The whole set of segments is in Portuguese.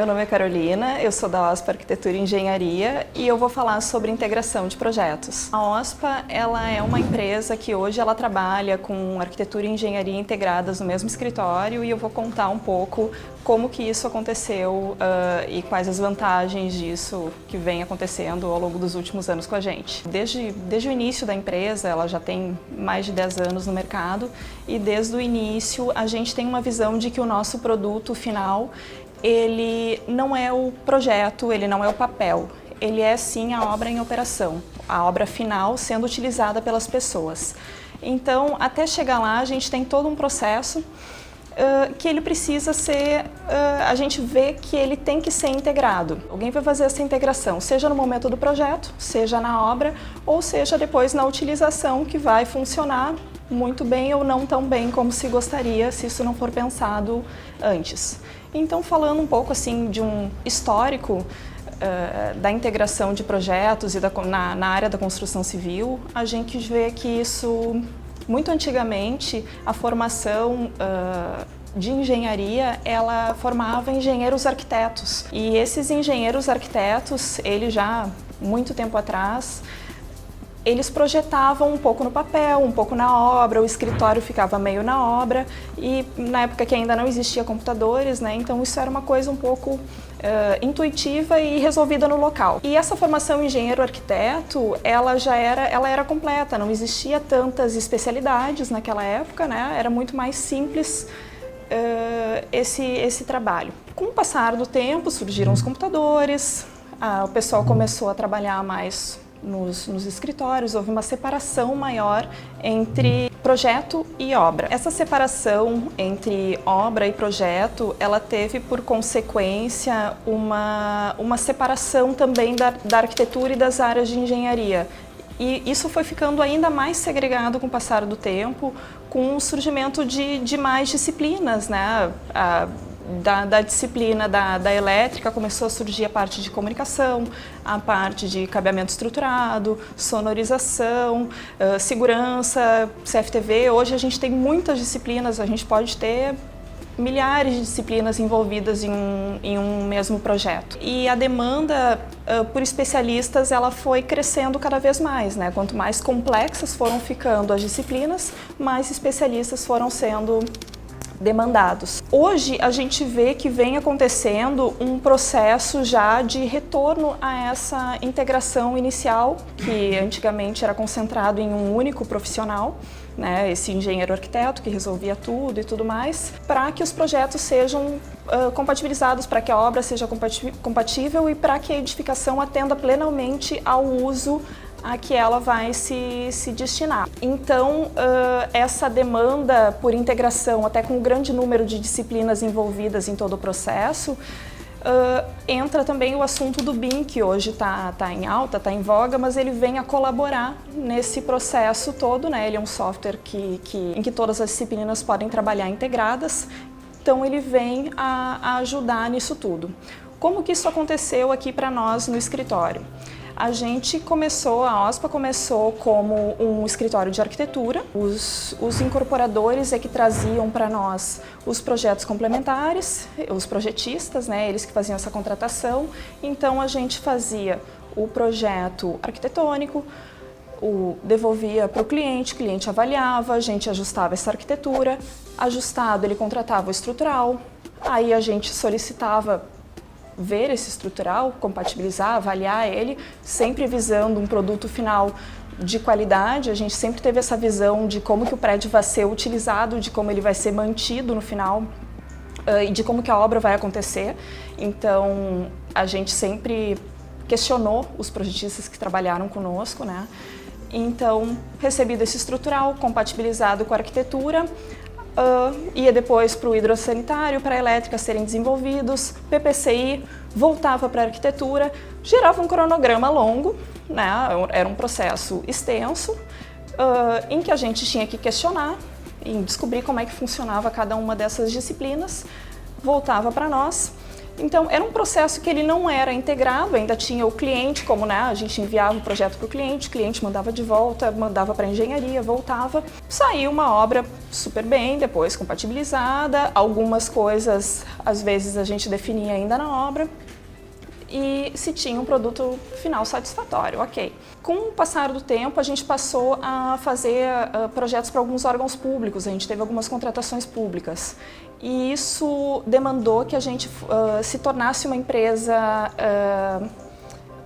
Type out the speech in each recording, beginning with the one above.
meu nome é Carolina, eu sou da OSPA Arquitetura e Engenharia e eu vou falar sobre integração de projetos. A OSPA ela é uma empresa que hoje ela trabalha com arquitetura e engenharia integradas no mesmo escritório e eu vou contar um pouco como que isso aconteceu e quais as vantagens disso que vem acontecendo ao longo dos últimos anos com a gente. Desde o início da empresa, ela já tem mais de 10 anos no mercado e desde o início a gente tem uma visão de que o nosso produto final ele não é o projeto, ele não é o papel, ele é sim a obra em operação, a obra final sendo utilizada pelas pessoas. Então, até chegar lá, a gente tem todo um processo que ele precisa ser, a gente vê que ele tem que ser integrado. Alguém vai fazer essa integração, seja no momento do projeto, seja na obra, ou seja depois na utilização, que vai funcionar muito bem ou não tão bem como se gostaria, se isso não for pensado antes. Então, falando um pouco assim de um histórico da integração de projetos e na área da construção civil, a gente vê que isso, muito antigamente, a formação de engenharia, ela formava engenheiros arquitetos. E esses engenheiros arquitetos, eles já, muito tempo atrás, eles projetavam um pouco no papel, um pouco na obra, o escritório ficava meio na obra e na época que ainda não existia computadores, né, então isso era uma coisa um pouco intuitiva e resolvida no local. E essa formação engenheiro-arquiteto, ela era completa, não existia tantas especialidades naquela época, né, era muito mais simples esse trabalho. Com o passar do tempo surgiram os computadores, o pessoal começou a trabalhar mais nos escritórios, houve uma separação maior entre projeto e obra. Essa separação entre obra e projeto, ela teve por consequência uma separação também da arquitetura e das áreas de engenharia. E isso foi ficando ainda mais segregado com o passar do tempo, com o surgimento de mais disciplinas, né? Da disciplina da elétrica começou a surgir a parte de comunicação, a parte de cabeamento estruturado, sonorização, segurança, CFTV. Hoje a gente tem muitas disciplinas, a gente pode ter milhares de disciplinas envolvidas em um mesmo projeto. E a demanda por especialistas ela foi crescendo cada vez mais, né? Quanto mais complexas foram ficando as disciplinas, mais especialistas foram sendo demandados. Hoje a gente vê que vem acontecendo um processo já de retorno a essa integração inicial, que antigamente era concentrado em um único profissional, né, esse engenheiro arquiteto que resolvia tudo e tudo mais, para que os projetos sejam compatibilizados, para que a obra seja compatível e para que a edificação atenda plenamente ao uso a que ela vai se destinar. Então, essa demanda por integração, até com um grande número de disciplinas envolvidas em todo o processo, entra também o assunto do BIM, que hoje está em alta, está em voga, mas ele vem a colaborar nesse processo todo, né? Ele é um software em que todas as disciplinas podem trabalhar integradas, então ele vem a ajudar nisso tudo. Como que isso aconteceu aqui para nós no escritório? A OSPA começou como um escritório de arquitetura. Os incorporadores é que traziam para nós os projetos complementares, os projetistas, né, eles que faziam essa contratação. Então a gente fazia o projeto arquitetônico, devolvia para o cliente avaliava, a gente ajustava essa arquitetura, ajustado ele contratava o estrutural, aí a gente solicitava ver esse estrutural, compatibilizar, avaliar ele, sempre visando um produto final de qualidade. A gente sempre teve essa visão de como que o prédio vai ser utilizado, de como ele vai ser mantido no final e de como que a obra vai acontecer. Então, a gente sempre questionou os projetistas que trabalharam conosco, né? Então, recebido esse estrutural, compatibilizado com a arquitetura, ia depois para o hidrossanitário, para a elétrica serem desenvolvidos, PPCI, voltava para a arquitetura, gerava um cronograma longo, né? Era um processo extenso, em que a gente tinha que questionar e descobrir como é que funcionava cada uma dessas disciplinas, voltava para nós Então, era um processo que ele não era integrado, ainda tinha o cliente, como a gente enviava o projeto para o cliente mandava de volta, mandava para a engenharia, voltava. Saiu uma obra super bem, depois compatibilizada, algumas coisas, às vezes, a gente definia ainda na obra, e se tinha um produto final satisfatório, ok. Com o passar do tempo, a gente passou a fazer projetos para alguns órgãos públicos, a gente teve algumas contratações públicas. E isso demandou que a gente se tornasse uma empresa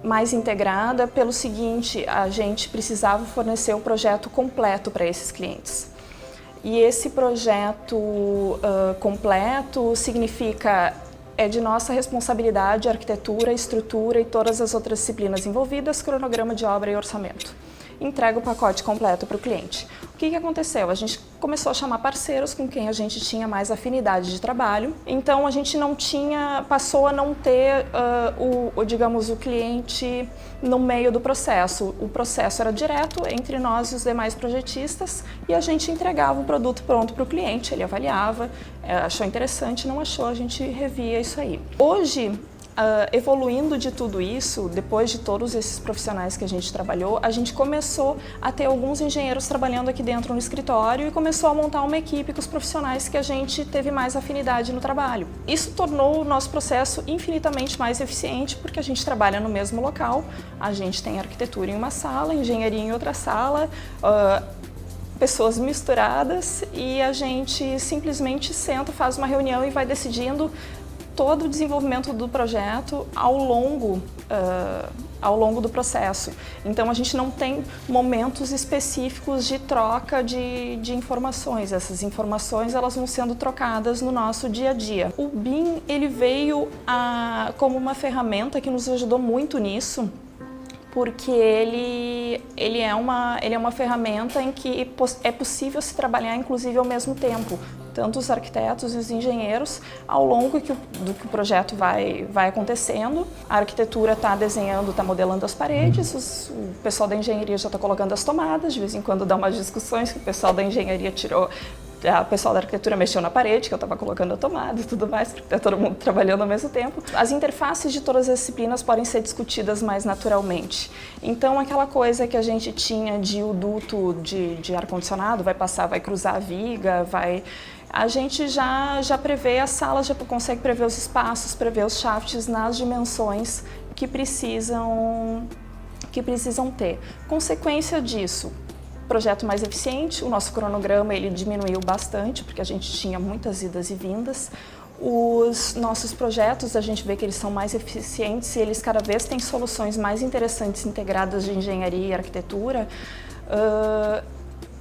mais integrada, pelo seguinte, a gente precisava fornecer o projeto completo para esses clientes. E esse projeto completo significa é de nossa responsabilidade a arquitetura, estrutura e todas as outras disciplinas envolvidas, cronograma de obra e orçamento. Entrega o pacote completo para o cliente. O que aconteceu? A gente começou a chamar parceiros com quem a gente tinha mais afinidade de trabalho. Então a gente passou a não ter digamos, o cliente no meio do processo. O processo era direto entre nós e os demais projetistas e a gente entregava o produto pronto para o cliente, ele avaliava, achou interessante, não achou, a gente revia isso aí. Hoje, evoluindo de tudo isso, depois de todos esses profissionais que a gente trabalhou, a gente começou a ter alguns engenheiros trabalhando aqui dentro no escritório e começou a montar uma equipe com os profissionais que a gente teve mais afinidade no trabalho. Isso tornou o nosso processo infinitamente mais eficiente porque a gente trabalha no mesmo local, a gente tem arquitetura em uma sala, engenharia em outra sala, pessoas misturadas e a gente simplesmente senta, faz uma reunião e vai decidindo todo o desenvolvimento do projeto ao longo do processo. Então a gente não tem momentos específicos de troca de informações. Essas informações elas vão sendo trocadas no nosso dia a dia. O BIM ele veio como uma ferramenta que nos ajudou muito nisso, porque ele é uma ferramenta em que é possível se trabalhar inclusive ao mesmo tempo, tanto os arquitetos e os engenheiros, ao longo do que o projeto vai acontecendo. A arquitetura está desenhando, está modelando as paredes, o pessoal da engenharia já está colocando as tomadas, de vez em quando dá umas discussões que o pessoal da engenharia o pessoal da arquitetura mexeu na parede, que eu estava colocando a tomada e tudo mais, porque está todo mundo trabalhando ao mesmo tempo. As interfaces de todas as disciplinas podem ser discutidas mais naturalmente. Então, aquela coisa que a gente tinha de o duto de ar-condicionado, vai passar, vai cruzar a viga, a gente já prevê as salas, já consegue prever os espaços, prever os shafts nas dimensões que precisam ter. Consequência disso, projeto mais eficiente, o nosso cronograma ele diminuiu bastante, porque a gente tinha muitas idas e vindas. Os nossos projetos, a gente vê que eles são mais eficientes e eles cada vez têm soluções mais interessantes integradas de engenharia e arquitetura.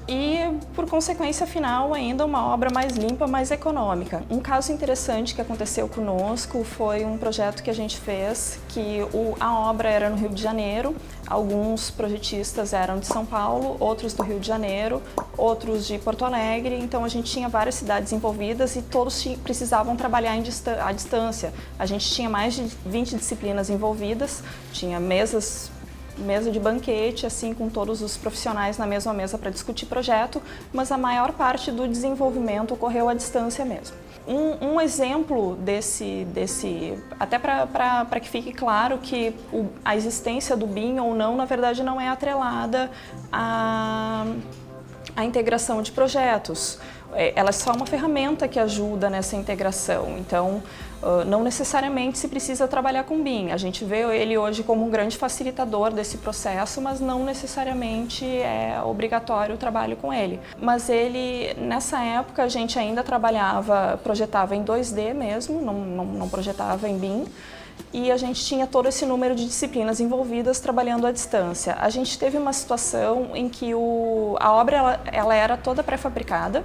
E, por consequência final, ainda uma obra mais limpa, mais econômica. Um caso interessante que aconteceu conosco foi um projeto que a gente fez, que a obra era no Rio de Janeiro, alguns projetistas eram de São Paulo, outros do Rio de Janeiro, outros de Porto Alegre, então a gente tinha várias cidades envolvidas e todos precisavam trabalhar à distância. A gente tinha mais de 20 disciplinas envolvidas, tinha mesa de banquete, assim, com todos os profissionais na mesma mesa para discutir projeto, mas a maior parte do desenvolvimento ocorreu à distância mesmo. Um exemplo desse até para que fique claro que a existência do BIM ou não, na verdade, não é atrelada à integração de projetos. Ela é só uma ferramenta que ajuda nessa integração, então não necessariamente se precisa trabalhar com BIM. A gente vê ele hoje como um grande facilitador desse processo, mas não necessariamente é obrigatório o trabalho com ele. Mas nessa época, a gente ainda projetava em 2D mesmo, não projetava em BIM. E a gente tinha todo esse número de disciplinas envolvidas trabalhando à distância. A gente teve uma situação em que a obra ela era toda pré-fabricada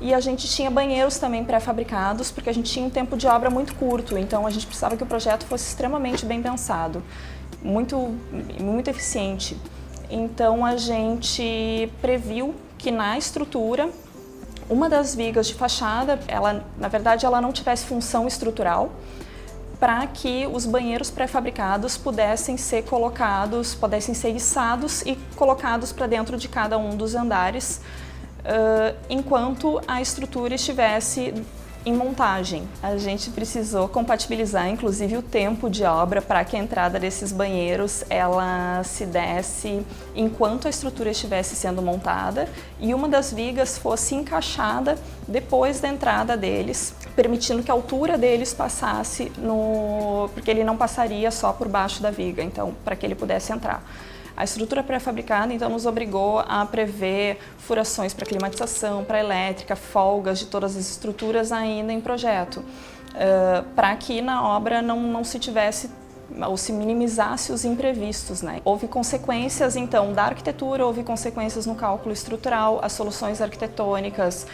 e a gente tinha banheiros também pré-fabricados, porque a gente tinha um tempo de obra muito curto, então a gente precisava que o projeto fosse extremamente bem pensado, muito eficiente. Então a gente previu que na estrutura, uma das vigas de fachada, na verdade ela não tivesse função estrutural, para que os banheiros pré-fabricados pudessem ser içados e colocados para dentro de cada um dos andares, enquanto a estrutura estivesse em montagem. A gente precisou compatibilizar, inclusive, o tempo de obra para que a entrada desses banheiros ela se desse enquanto a estrutura estivesse sendo montada e uma das vigas fosse encaixada depois da entrada deles, permitindo que a altura deles passasse porque ele não passaria só por baixo da viga, então, para que ele pudesse entrar. A estrutura pré-fabricada, então, nos obrigou a prever furações para climatização, para elétrica, folgas de todas as estruturas ainda em projeto, para que na obra não se tivesse ou se minimizasse os imprevistos, né? Houve consequências, então, da arquitetura, houve consequências no cálculo estrutural, as soluções arquitetônicas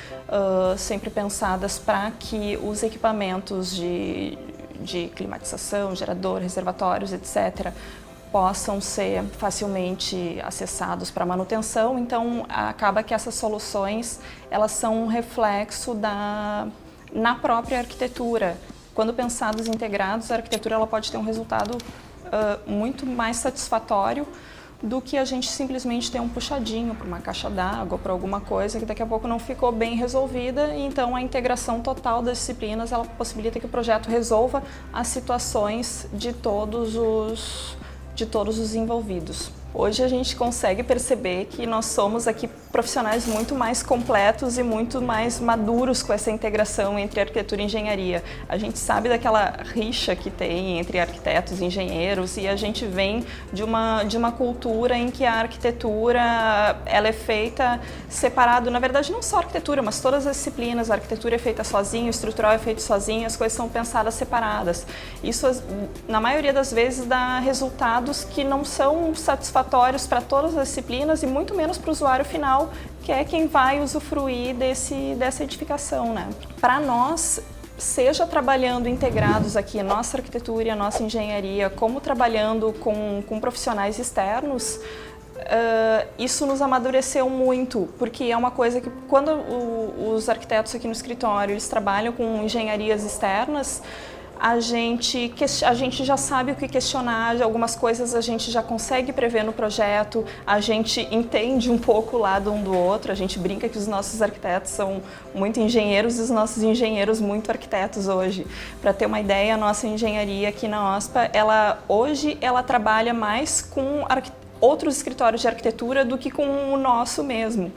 sempre pensadas para que os equipamentos de climatização, gerador, reservatórios, etc., possam ser facilmente acessados para manutenção. Então, acaba que essas soluções elas são um reflexo na própria arquitetura. Quando pensados integrados, a arquitetura ela pode ter um resultado muito mais satisfatório do que a gente simplesmente ter um puxadinho para uma caixa d'água, para alguma coisa que daqui a pouco não ficou bem resolvida. E então a integração total das disciplinas ela possibilita que o projeto resolva as situações de todos os envolvidos. Hoje a gente consegue perceber que nós somos aqui profissionais muito mais completos e muito mais maduros com essa integração entre arquitetura e engenharia. A gente sabe daquela rixa que tem entre arquitetos e engenheiros e a gente vem de uma cultura em que a arquitetura ela é feita separado, na verdade não só a arquitetura, mas todas as disciplinas, a arquitetura é feita sozinho, o estrutural é feito sozinho, as coisas são pensadas separadas. Isso, na maioria das vezes, dá resultados que não são satisfatórios para todas as disciplinas e muito menos para o usuário final, que é quem vai usufruir dessa edificação, né? Para nós, seja trabalhando integrados aqui, a nossa arquitetura e a nossa engenharia, como trabalhando com profissionais externos, isso nos amadureceu muito, porque é uma coisa que quando os arquitetos aqui no escritório eles trabalham com engenharias externas, a gente já sabe o que questionar, algumas coisas a gente já consegue prever no projeto, a gente entende um pouco o lado um do outro, a gente brinca que os nossos arquitetos são muito engenheiros e os nossos engenheiros muito arquitetos hoje. Para ter uma ideia, a nossa engenharia aqui na OSPA, hoje ela trabalha mais com outros escritórios de arquitetura do que com o nosso mesmo.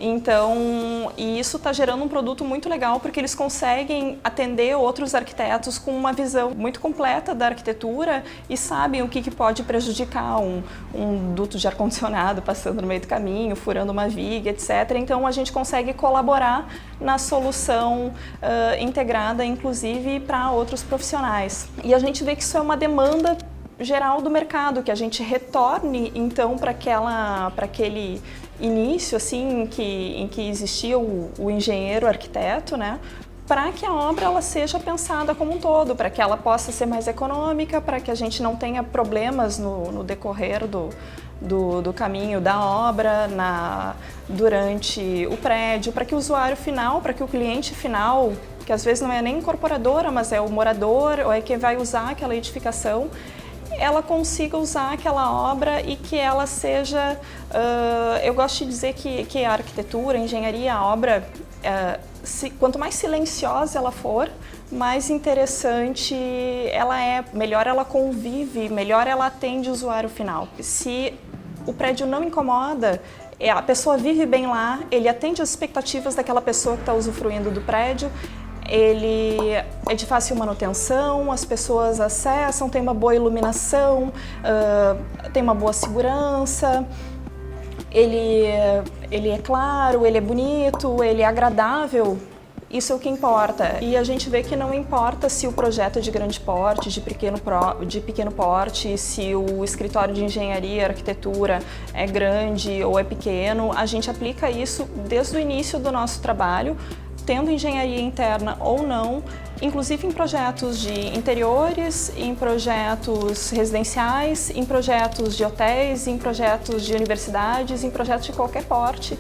Então, e isso está gerando um produto muito legal porque eles conseguem atender outros arquitetos com uma visão muito completa da arquitetura e sabem o que pode prejudicar um duto de ar-condicionado passando no meio do caminho, furando uma viga, etc. Então, a gente consegue colaborar na solução integrada, inclusive, para outros profissionais. E a gente vê que isso é uma demanda geral do mercado, que a gente retorne, então, para aquele início assim em que existia o engenheiro arquiteto, né, para que a obra ela seja pensada como um todo, para que ela possa ser mais econômica, para que a gente não tenha problemas no decorrer do caminho da obra, durante o prédio, para que o usuário final, para que o cliente final, que às vezes não é nem incorporadora, mas é o morador ou é quem vai usar aquela edificação, ela consiga usar aquela obra e que ela seja, eu gosto de dizer que a arquitetura, a engenharia, a obra, quanto mais silenciosa ela for, mais interessante ela é, melhor ela convive, melhor ela atende o usuário final. Se o prédio não incomoda, a pessoa vive bem lá, ele atende as expectativas daquela pessoa que está usufruindo do prédio, ele é de fácil manutenção, as pessoas acessam, tem uma boa iluminação, tem uma boa segurança, ele é claro, ele é bonito, ele é agradável. Isso é o que importa. E a gente vê que não importa se o projeto é de grande porte, de pequeno porte, se o escritório de engenharia, arquitetura é grande ou é pequeno, a gente aplica isso desde o início do nosso trabalho, tendo engenharia interna ou não, inclusive em projetos de interiores, em projetos residenciais, em projetos de hotéis, em projetos de universidades, em projetos de qualquer porte,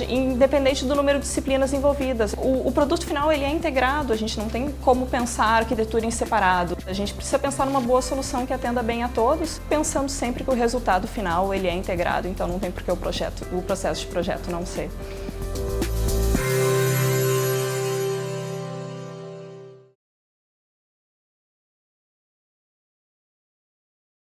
independente do número de disciplinas envolvidas. O produto final ele é integrado, a gente não tem como pensar a arquitetura em separado. A gente precisa pensar numa boa solução que atenda bem a todos, pensando sempre que o resultado final ele é integrado, então não tem por que o processo de projeto não ser.